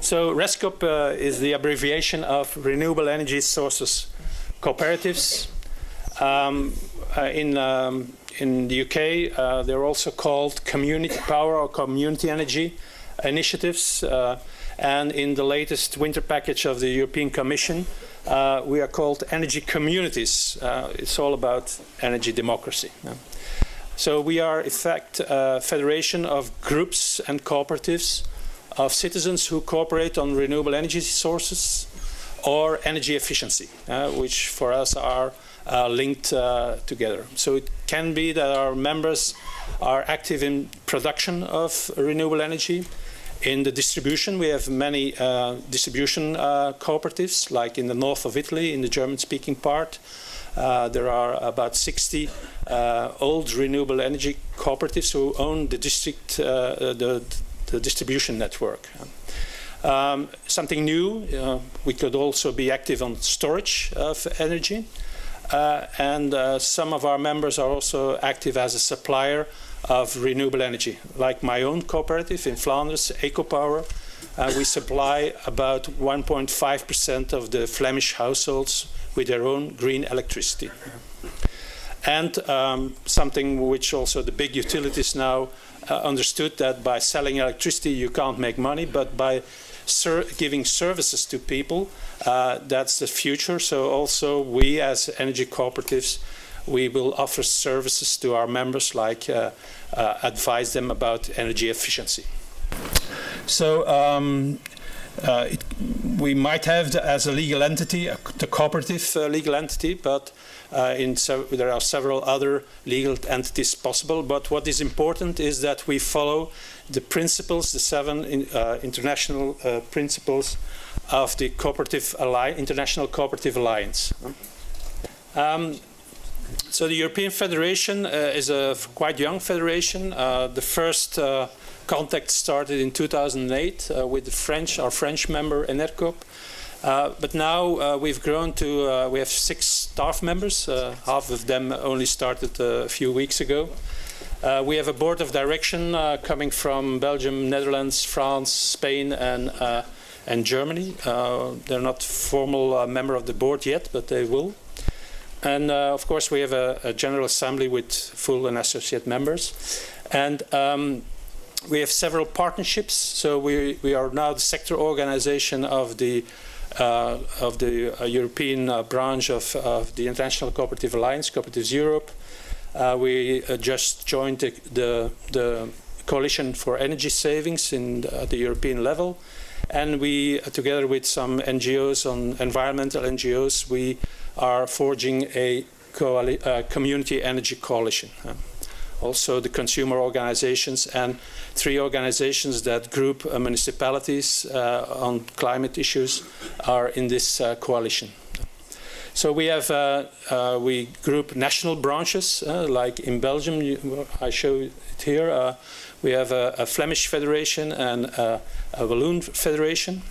So REScoop is the abbreviation of Renewable Energy Sources Cooperatives. In the UK, they're also called Community Power or Community Energy Initiatives. And in the latest winter package of the European Commission, we are called Energy Communities. It's all about energy democracy. So we are, in fact, a federation of groups and cooperatives of citizens who cooperate on renewable energy sources or energy efficiency, which for us are linked together. So it can be that our members are active in production of renewable energy. In the distribution, we have many distribution cooperatives, like in the north of Italy, in the German-speaking part. There are about 60 old renewable energy cooperatives who own the district, the distribution network. Something new, we could also be active on storage of energy. And some of our members are also active as a supplier of renewable energy. Like my own cooperative in Flanders, EcoPower, we supply about 1.5% of the Flemish households with their own green electricity. And something which also the big utilities now understood, that by selling electricity you can't make money, but by giving services to people, that's the future. So also we as energy cooperatives, we will offer services to our members, like advise them about energy efficiency. So we might have as a legal entity, the cooperative legal entity, but there are several other legal entities possible. But what is important is that we follow the principles, the 7 international principles of the International Cooperative Alliance. So the European Federation is a quite young federation. The first contact started in 2008 with our French member REScoop. But now we've grown to, we have 6 staff members. Half of them only started a few weeks ago. We have a board of direction coming from Belgium, Netherlands, France, Spain, and Germany. They're not formal member of the board yet, but they will. And of course, we have a general assembly with full and associate members. And we have several partnerships. So we are now the sector organization of the European branch of the International Cooperative Alliance, Cooperatives Europe. We just joined the Coalition for Energy Savings at the European level. And we, together with some NGOs, environmental NGOs, we are forging a community energy coalition. Also the consumer organizations and 3 organizations that group municipalities on climate issues are in this coalition. So we have we group national branches, like in Belgium, I show it here. We have a Flemish federation and a Walloon federation.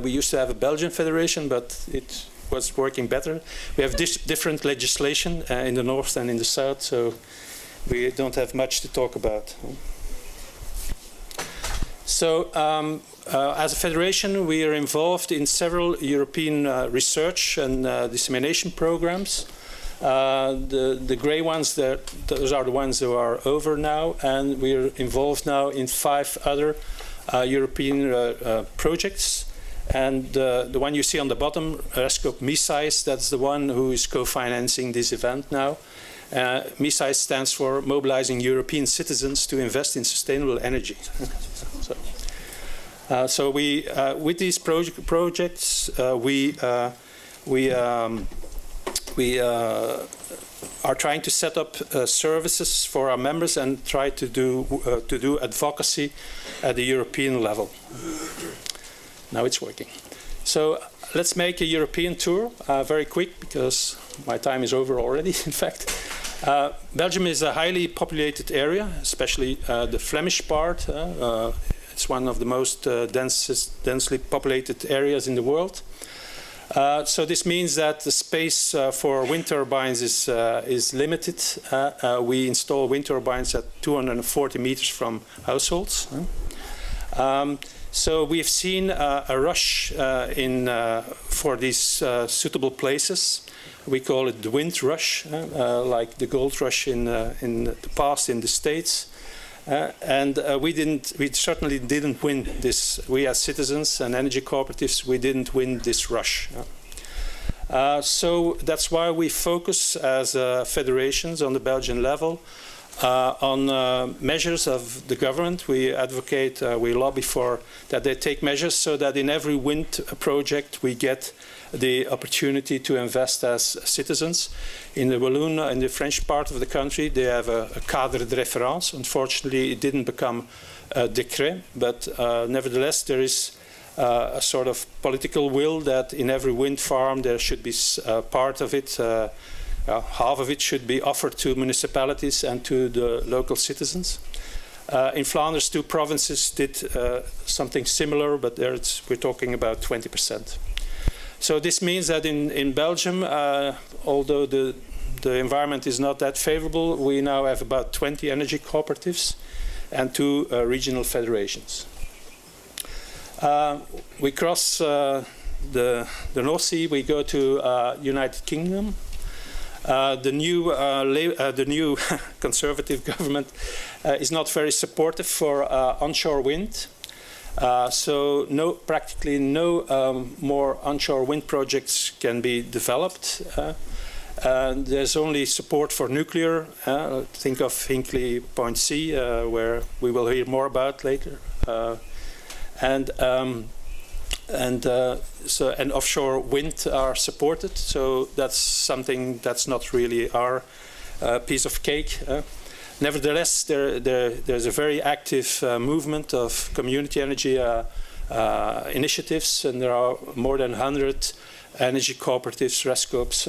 We used to have a Belgian federation, but it was working better. We have different legislation in the north and in the south, so we don't have much to talk about. So as a federation, we are involved in several European research and dissemination programs. The grey ones, those are the ones who are over now, and we are involved now in 5 other European projects. And the one you see on the bottom, REScoop MISIZE, that's the one who is co-financing this event now. MISIZE stands for Mobilizing European Citizens to Invest in Sustainable Energy. So we, with these projects, we are trying to set up services for our members and try to do advocacy at the European level. Now it's working. So let's make a European tour very quick, because my time is over already, in fact. Belgium is a highly populated area, especially the Flemish part. It's one of the most densely populated areas in the world. So this means that the space for wind turbines is limited. We install wind turbines at 240 meters from households. So we've seen a rush for these suitable places. We call it the wind rush, like the gold rush in the past in the States. We certainly didn't win this. We as citizens and energy cooperatives, we didn't win this rush. So that's why we focus as federations on the Belgian level on measures of the government. We advocate, we lobby for that they take measures so that in every wind project we get the opportunity to invest as citizens. In the Walloon, in the French part of the country, they have a cadre de référence. Unfortunately, it didn't become a decree, but nevertheless, there is a sort of political will that in every wind farm there should be part of it, half of it should be offered to municipalities and to the local citizens. In Flanders, 2 provinces did something similar, but there we're talking about 20%. So this means that in Belgium, although the environment is not that favorable, we now have about 20 energy cooperatives and 2 regional federations. We cross the North Sea, we go to United Kingdom. The new conservative government is not very supportive for onshore wind. So practically no more onshore wind projects can be developed. There's only support for nuclear. Think of Hinkley Point C, where we will hear more about later. And offshore wind are supported. So that's something that's not really our piece of cake. Nevertheless, there's a very active movement of community energy initiatives, and there are more than 100 energy cooperatives, REScoops,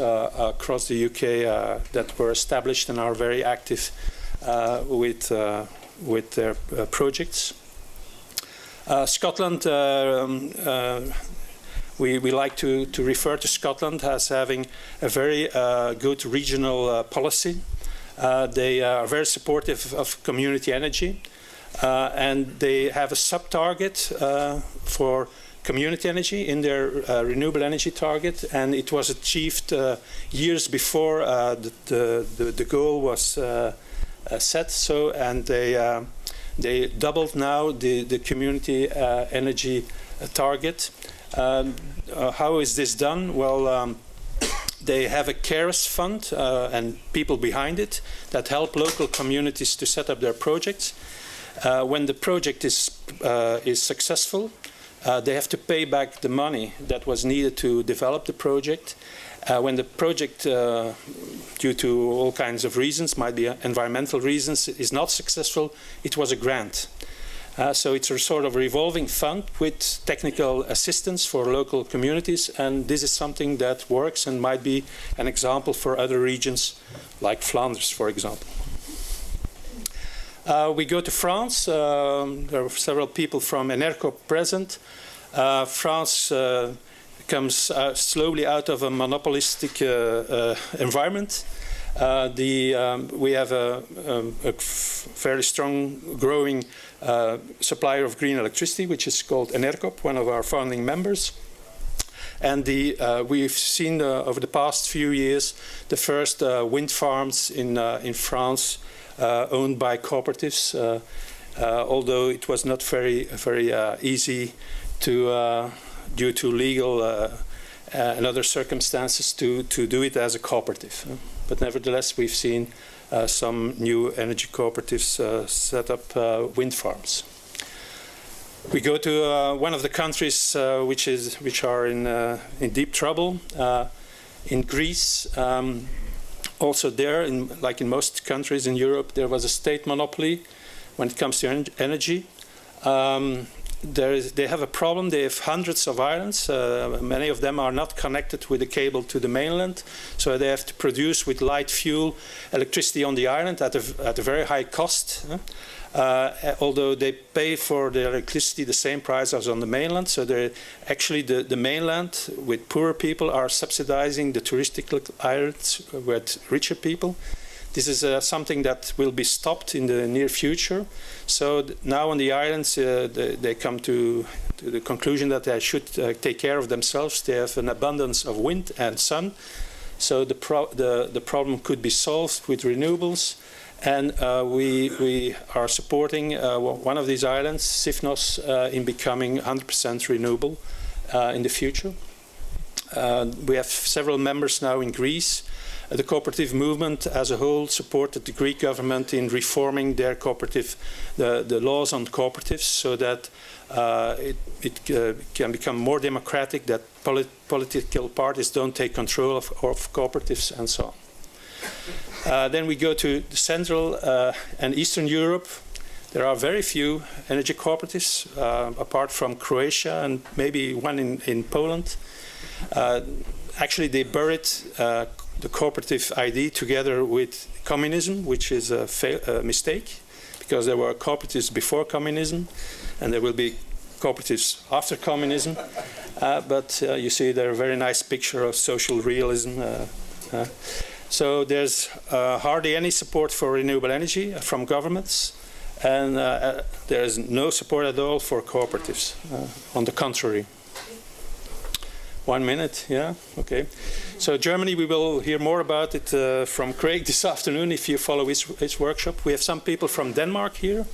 across the UK that were established and are very active with their projects. Scotland, we like to refer to Scotland as having a very good regional policy. They are very supportive of community energy, and they have a sub-target for community energy in their renewable energy target, and it was achieved years before the goal was set. So, and they doubled now the community energy target. How is this done? Well. They have a CARES fund and people behind it that help local communities to set up their projects. When the project is successful, they have to pay back the money that was needed to develop the project. When the project, due to all kinds of reasons, might be environmental reasons, is not successful, it was a grant. So it's a sort of revolving fund with technical assistance for local communities, and this is something that works and might be an example for other regions, like Flanders, for example. We go to France. There are several people from REScoop present. France comes slowly out of a monopolistic environment. We have a fairly strong growing supplier of green electricity, which is called REScoop, one of our founding members. And we've seen over the past few years the first wind farms in France owned by cooperatives, although it was not very easy to, due to legal and other circumstances, to do it as a cooperative. But nevertheless, we've seen some new energy cooperatives set up wind farms. We go to one of the countries which are in deep trouble, in Greece. Also there, like in most countries in Europe, there was a state monopoly when it comes to energy. They have a problem. They have hundreds of islands. Many of them are not connected with a cable to the mainland, so they have to produce with light fuel electricity on the island at a very high cost. Although they pay for the electricity the same price as on the mainland, so actually the mainland with poorer people are subsidizing the touristic islands with richer people. This is something that will be stopped in the near future. So now on the islands, they come to the conclusion that they should take care of themselves. They have an abundance of wind and sun. So the problem could be solved with renewables. And we are supporting one of these islands, Sifnos, in becoming 100% renewable in the future. We have several members now in Greece. The cooperative movement as a whole supported the Greek government in reforming their cooperative, the laws on cooperatives, so that it can become more democratic, that political parties don't take control of cooperatives and so on. Then we go to Central and Eastern Europe. There are very few energy cooperatives, apart from Croatia and maybe one in Poland. Actually, they buried the cooperative idea together with communism, which is a mistake, because there were cooperatives before communism, and there will be cooperatives after communism. But you see there a very nice picture of social realism. So there's hardly any support for renewable energy from governments, and there is no support at all for cooperatives. On the contrary. 1 minute, yeah, okay. So Germany, we will hear more about it from Craig this afternoon if you follow his workshop. We have some people from Denmark here.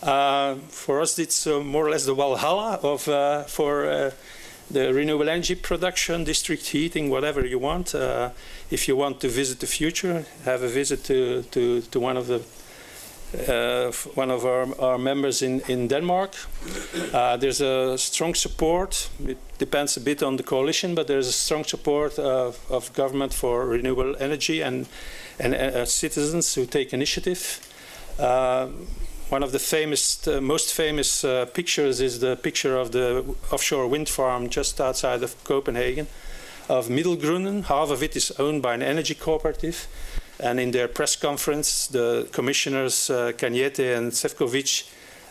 For us, it's more or less the Valhalla for the renewable energy production, district heating, whatever you want. If you want to visit the future, have a visit to one of our members in Denmark. There's a strong support. It depends a bit on the coalition, but there's a strong support of government for renewable energy and citizens who take initiative. One of the most famous pictures is the picture of the offshore wind farm just outside of Copenhagen, of Middelgrunden. Half of it is owned by an energy cooperative. And in their press conference, the commissioners Cañete and Šefčovič,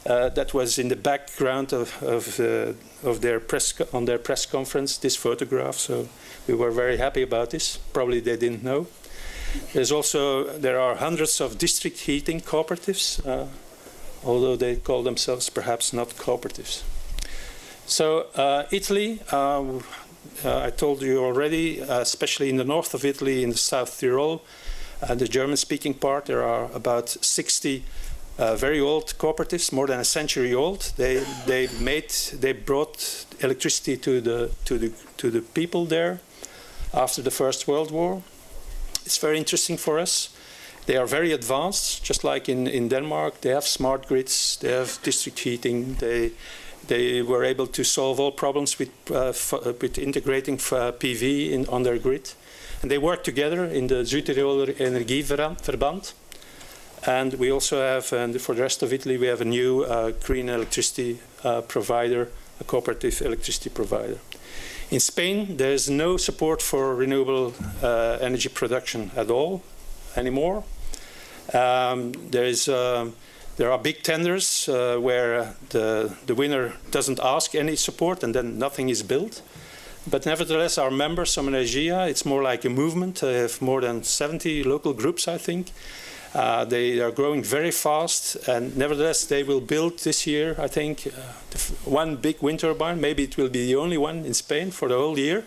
that was in the background of their press conference, this photograph. So we were very happy about this. Probably they didn't know. There are hundreds of district heating cooperatives, although they call themselves perhaps not cooperatives. So Italy, I told you already, especially in the north of Italy, in the South Tyrol, the German-speaking part, there are about 60 very old cooperatives, more than a century old. They brought electricity to the people there after the First World War. It's very interesting for us. They are very advanced, just like in Denmark. They have smart grids, they have district heating. They were able to solve all problems with integrating PV on their grid. And they work together in the Zuid-Tiroler Energieverband. And we also have, and for the rest of Italy, we have a new green electricity provider, a cooperative electricity provider. In Spain, there is no support for renewable energy production at all anymore. There are big tenders where the winner doesn't ask any support, and then nothing is built. But nevertheless, our members, Somenergia, it's more like a movement. They have more than 70 local groups, I think. They are growing very fast, and nevertheless, they will build this year, I think, one big wind turbine. Maybe it will be the only one in Spain for the whole year,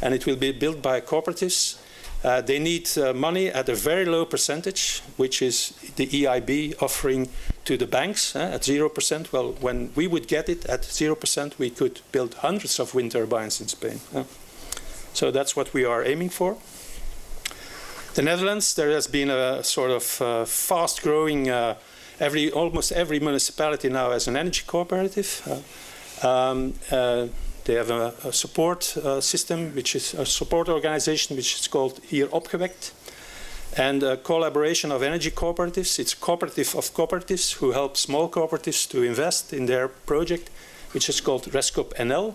and it will be built by cooperatives. They need money at a very low percentage, which is the EIB offering to the banks at 0%. Well, when we would get it at 0%, we could build hundreds of wind turbines in Spain. So that's what we are aiming for. The Netherlands, there has been a sort of fast-growing, almost every municipality now has an energy cooperative. They have a support system, which is a support organization, which is called Hier Opgewekt. And a collaboration of energy cooperatives. It's a cooperative of cooperatives who help small cooperatives to invest in their project, which is called REScoop.eu.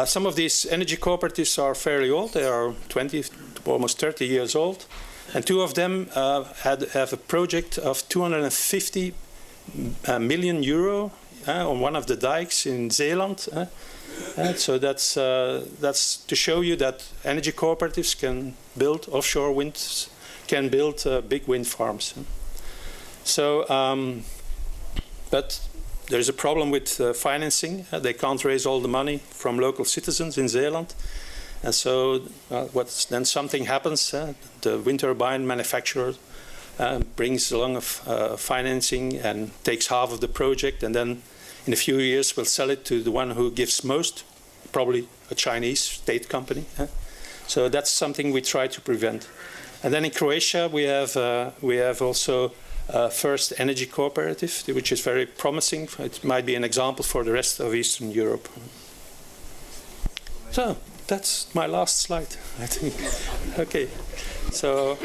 Some of these energy cooperatives are fairly old. They are 20 to almost 30 years old. And two of them have a project of 250 million euro on one of the dikes in Zeeland. So that's to show you that energy cooperatives can build offshore wind can build big wind farms. So, but there's a problem with financing. They can't raise all the money from local citizens in Zeeland. And so then something happens. The wind turbine manufacturer brings along financing and takes half of the project, and then in a few years will sell it to the one who gives most, probably a Chinese state company. So that's something we try to prevent. And then in Croatia we have also First Energy Cooperative, which is very promising. It might be an example for the rest of Eastern Europe. So that's my last slide, I think. Okay, so